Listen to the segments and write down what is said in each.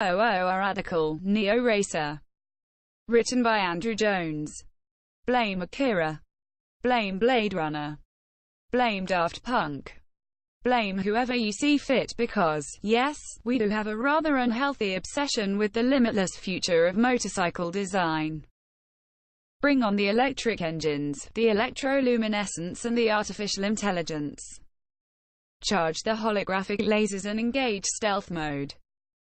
CB1000R-adical Neo Racer. Written by Andrew Jones. Blame Akira. Blame Blade Runner. Blame Daft Punk. Blame whoever you see fit because, yes, we do have a rather unhealthy obsession with the limitless future of motorcycle design. Bring on the electric engines, the electroluminescence and the artificial intelligence. Charge the holographic lasers and engage stealth mode.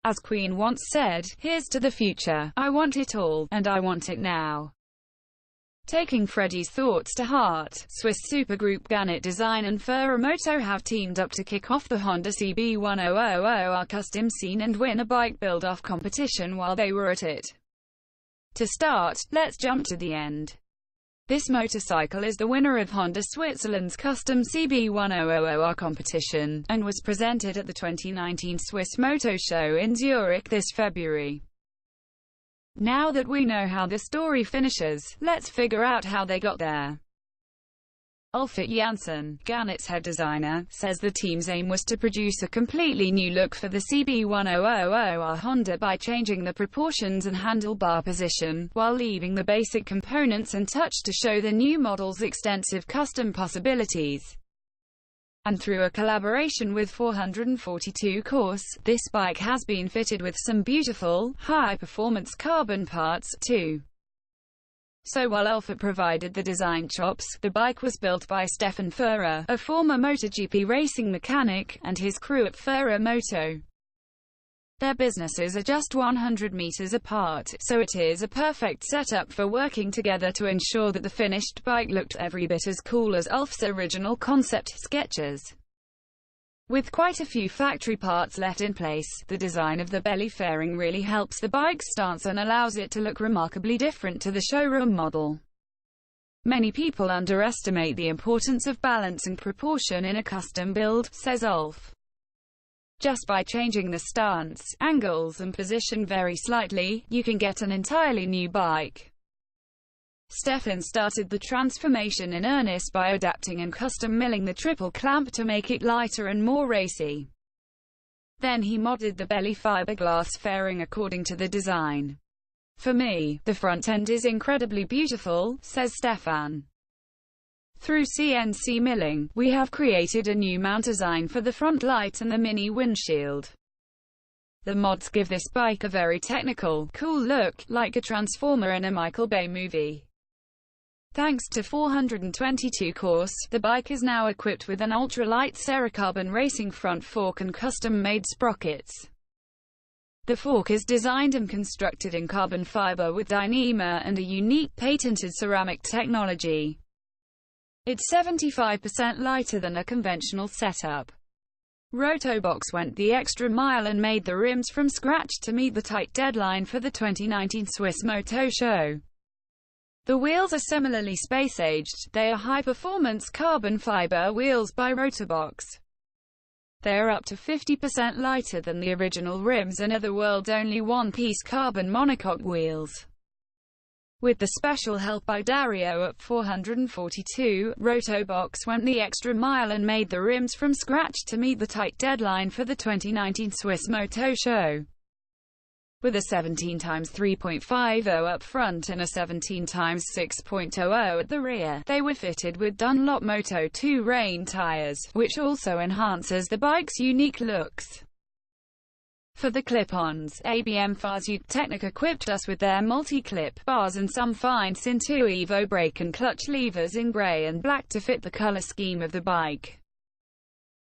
As Queen once said, here's to the future, I want it all, and I want it now. Taking Freddie's thoughts to heart, Swiss supergroup Gannet Design and Fuhrer Moto have teamed up to kick off the Honda CB1000R custom scene and win a bike build-off competition while they were at it. To start, let's jump to the end. This motorcycle is the winner of Honda Switzerland's custom CB1000R competition, and was presented at the 2019 Swiss Moto Show in Zurich this February. Now that we know how the story finishes, let's figure out how they got there. Ulfit Janssen, Gannet's head designer, says the team's aim was to produce a completely new look for the CB1000R Honda by changing the proportions and handlebar position, while leaving the basic components untouched to show the new model's extensive custom possibilities. And through a collaboration with 442 Course, this bike has been fitted with some beautiful, high-performance carbon parts, too. So while Ulfit provided the design chops, the bike was built by Stefan Fuhrer, a former MotoGP racing mechanic, and his crew at Fuhrer Moto. Their businesses are just 100 meters apart, so it is a perfect setup for working together to ensure that the finished bike looked every bit as cool as Ulf's original concept sketches. With quite a few factory parts left in place, the design of the belly fairing really helps the bike's stance and allows it to look remarkably different to the showroom model. Many people underestimate the importance of balance and proportion in a custom build, says Ulf. Just by changing the stance, angles and position very slightly, you can get an entirely new bike. Stefan started the transformation in earnest by adapting and custom milling the triple clamp to make it lighter and more racy. Then he modded the belly fiberglass fairing according to the design. For me, the front end is incredibly beautiful, says Stefan. Through CNC milling, we have created a new mount design for the front light and the mini windshield. The mods give this bike a very technical, cool look, like a transformer in a Michael Bay movie. Thanks to 422 Course, the bike is now equipped with an ultra-light Ceracarbon racing front fork and custom-made sprockets. The fork is designed and constructed in carbon fiber with Dyneema and a unique patented ceramic technology. It's 75% lighter than a conventional setup. Rotobox went the extra mile and made the rims from scratch to meet the tight deadline for the 2019 Swiss Moto Show. The wheels are similarly space-aged, they are high-performance carbon fiber wheels by Rotobox. They are up to 50% lighter than the original rims and are the world's only one-piece carbon monocoque wheels. With the special help by Dario at 442, Rotobox went the extra mile and made the rims from scratch to meet the tight deadline for the 2019 Swiss Moto Show. With a 17x3.50 up front and a 17x6.00 at the rear, they were fitted with Dunlop Moto 2 rain tires, which also enhances the bike's unique looks. For the clip-ons, ABM Fahrzeugtechnik equipped us with their multi-clip bars and some fine Cinto Evo brake and clutch levers in grey and black to fit the color scheme of the bike.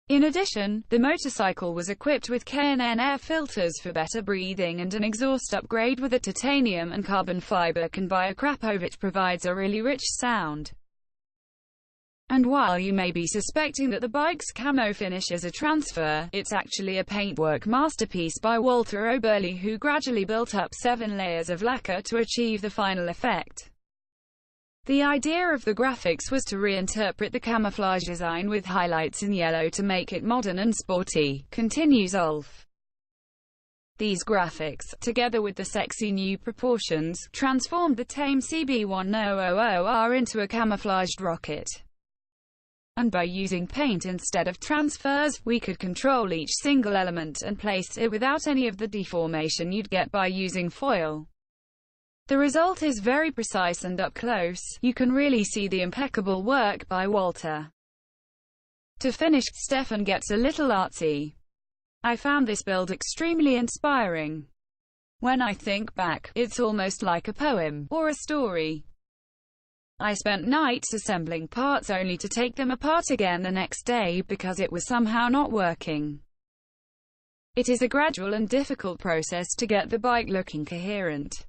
In addition, the motorcycle was equipped with K&N air filters for better breathing and an exhaust upgrade with a titanium and carbon fiber Convia which provides a really rich sound. And while you may be suspecting that the bike's camo finish is a transfer, it's actually a paintwork masterpiece by Walter Oberle, who gradually built up 7 layers of lacquer to achieve the final effect. The idea of the graphics was to reinterpret the camouflage design with highlights in yellow to make it modern and sporty, continues Ulf. These graphics, together with the sexy new proportions, transformed the tame CB1000R into a camouflaged rocket. and by using paint instead of transfers, we could control each single element and place it without any of the deformation you'd get by using foil. The result is very precise and up close. You can really see the impeccable work by Walter. To finish, Stefan gets a little artsy. I found this build extremely inspiring. When I think back, it's almost like a poem, or a story. I spent nights assembling parts only to take them apart again the next day because it was somehow not working. It is a gradual and difficult process to get the bike looking coherent.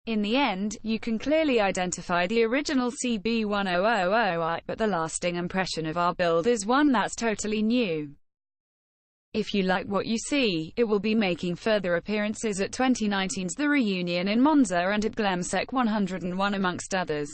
In the end, you can clearly identify the original CB1000R, but the lasting impression of our build is one that's totally new. If you like what you see, it will be making further appearances at 2019's The Reunion in Monza and at Glemsec 101 amongst others.